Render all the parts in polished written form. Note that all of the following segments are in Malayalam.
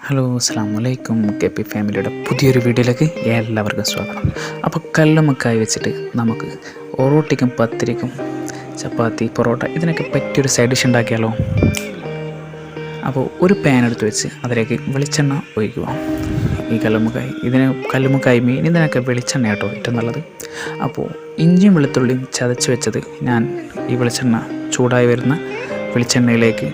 ഹലോ അസ്സാം വലൈക്കും. കെ പി ഫാമിലിയുടെ പുതിയൊരു വീഡിയോയിലേക്ക് എല്ലാവർക്കും സ്വാഗതം. അപ്പോൾ കല്ലുമ്മക്കായി വെച്ചിട്ട് നമുക്ക് ഒറോട്ടിക്കും പത്തിരിക്കും ചപ്പാത്തി പൊറോട്ട ഇതിനൊക്കെ പറ്റിയൊരു സൈഡ് ഡിഷ് ഉണ്ടാക്കിയാലോ. അപ്പോൾ ഒരു പാൻ എടുത്ത് വെച്ച് അതിലേക്ക് വെളിച്ചെണ്ണ ഒഴിക്കുക. ഈ കല്ലുമ്മക്കായി മീൻ ഇതിനൊക്കെ വെളിച്ചെണ്ണ കേട്ടോ ഏറ്റവും നല്ലത്. അപ്പോൾ ഇഞ്ചിയും വെളുത്തുള്ളിയും ചതച്ച് വെച്ചത് ഞാൻ ഈ വെളിച്ചെണ്ണ ചൂടായി വരുന്ന വെളിച്ചെണ്ണയിലേക്ക്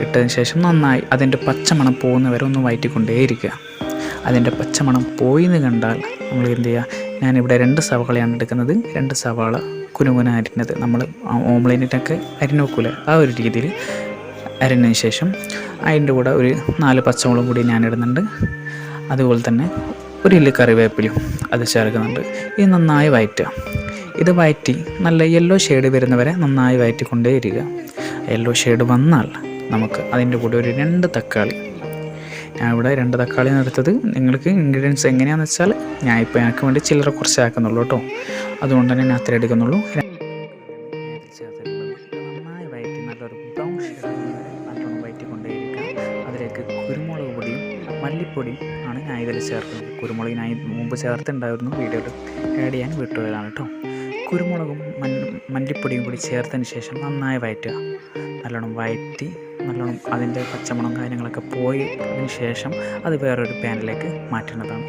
ഇട്ടതിന് ശേഷം നന്നായി അതിൻ്റെ പച്ചമണം പോകുന്ന വരെ ഒന്ന് വഴറ്റിക്കൊണ്ടേയിരിക്കുക. അതിൻ്റെ പച്ചമണം പോയിന്ന് കണ്ടാൽ നമ്മൾ എന്ത് ചെയ്യുക, ഞാനിവിടെ 2 സവാളയാണ് എടുക്കുന്നത്. 2 സവാള കുനുകുന അരിഞ്ഞത്, നമ്മൾ ഓംലെറ്റിനൊക്കെ അരിഞ്ഞ് വെക്കൂലേ ആ ഒരു രീതിയിൽ അരിഞ്ഞതിന് ശേഷം അതിൻ്റെ കൂടെ ഒരു 4 പച്ചമുളകും കൂടി ഞാൻ ഇടുന്നുണ്ട്. അതുപോലെ തന്നെ ഒരു ഇല്ലി കറിവേപ്പിലയും അത് ചേർക്കുന്നുണ്ട്. ഇത് നന്നായി വഴറ്റുക. ഇത് വഴറ്റി നല്ല യെല്ലോ ഷെയ്ഡ് വരുന്നവരെ നന്നായി വഴറ്റിക്കൊണ്ടേയിരിക്കുക. യെല്ലോ ഷെയ്ഡ് വന്നാൽ നമുക്ക് അതിൻ്റെ കൂടെ ഒരു 2 തക്കാളി, ഞാൻ ഇവിടെ 2 തക്കാളിയാണ് എടുത്തത്. നിങ്ങൾക്ക് ഇൻഗ്രീഡിയൻസ് എങ്ങനെയാണെന്ന് വെച്ചാൽ ഞാൻ ഇപ്പോൾ എനിക്ക് വേണ്ടി ചില്ലറ കുറച്ച് ആക്കുന്നുള്ളൂ കേട്ടോ, അതുകൊണ്ട് തന്നെ ഞാൻ അത്ര എടുക്കുന്നുള്ളൂ. നന്നായി വഴറ്റി നല്ലൊരു ബ്രൗൺ ഷെയ്ഡ് നല്ലോണം വഴറ്റിക്കൊണ്ടേയിരിക്കുക. അതിലേക്ക് കുരുമുളക് പൊടിയും മല്ലിപ്പൊടിയും ആണ് ഞാൻ ഇതിൽ ചേർക്കുന്നത്. കുരുമുളക് ഞാൻ മുമ്പ് ചേർത്തുണ്ടായിരുന്നു, വീഡിയോയിൽ ആഡ് ചെയ്യാൻ വിട്ടുപോയതാണ് കേട്ടോ. കുരുമുളകും മല്ലിപ്പൊടിയും കൂടി ചേർത്തതിന് ശേഷം നന്നായി വഴറ്റുക. നല്ലോണം വഴറ്റി നല്ലോണം അതിൻ്റെ പച്ചമണം കാര്യങ്ങളൊക്കെ പോയതിന് ശേഷം അത് വേറൊരു പാനിലേക്ക് മാറ്റുന്നതാണ്.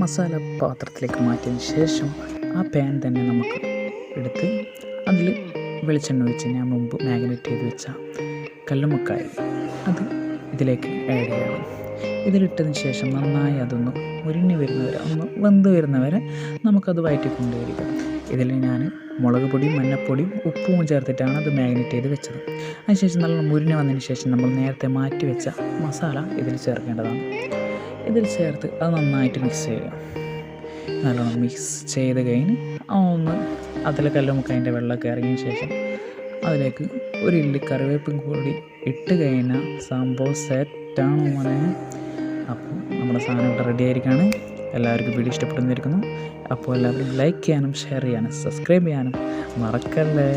മസാല പാത്രത്തിലേക്ക് മാറ്റിയതിന് ശേഷം ആ പാൻ തന്നെ നമുക്ക് എടുത്ത് അതിൽ വെളിച്ചെണ്ണ ഒഴിച്ച് ഞാൻ മുമ്പ് മാഗ്നേറ്റ് ചെയ്ത് വെച്ച കല്ലുമ്മക്കായ അത് ഇതിലേക്ക് ആഡ് ചെയ്യണം. ഇതിലിട്ടതിന് ശേഷം നന്നായി അതൊന്ന് മുരിഞ്ഞ് വരുന്നവരെ, ഒന്ന് വെന്ത് വരുന്നവരെ നമുക്കത് വഴറ്റിക്കൊണ്ടേയിരിക്കും. ഇതിൽ ഞാൻ മുളക് പൊടിയും മഞ്ഞൾപ്പൊടിയും ഉപ്പും ചേർത്തിട്ടാണ് അത് മാഗ്നേറ്റ് ചെയ്ത് വെച്ചത്. അതിനുശേഷം നല്ല മുരിഞ്ഞ് വന്നതിന് ശേഷം നമ്മൾ നേരത്തെ മാറ്റി വെച്ച മസാല ഇതിൽ ചേർക്കേണ്ടതാണ്. ഇതിൽ ചേർത്ത് അത് നന്നായിട്ട് മിക്സ് ചെയ്യുക. നല്ലോണം മിക്സ് ചെയ്ത് കഴിഞ്ഞ് ഒന്ന് അതിൽ കല്ലുമ്മക്കായൻ്റെ വെള്ളമൊക്കെ ഇറങ്ങിയ ശേഷം അതിലേക്ക് ഒരു ഇല്ലി കറിവേപ്പും കൂടി ഇട്ട് കഴിഞ്ഞാൽ സംഭവം സെറ്റാണ് മോനെ. അപ്പോൾ നമ്മുടെ സാധനം ഇവിടെ റെഡി ആയിരിക്കുകയാണ്. എല്ലാവർക്കും വീഡിയോ ഇഷ്ടപ്പെടുന്നിരിക്കുന്നു. അപ്പോൾ എല്ലാവരും ലൈക്ക് ചെയ്യാനും ഷെയർ ചെയ്യാനും സബ്സ്ക്രൈബ് ചെയ്യാനും മറക്കല്ലേ.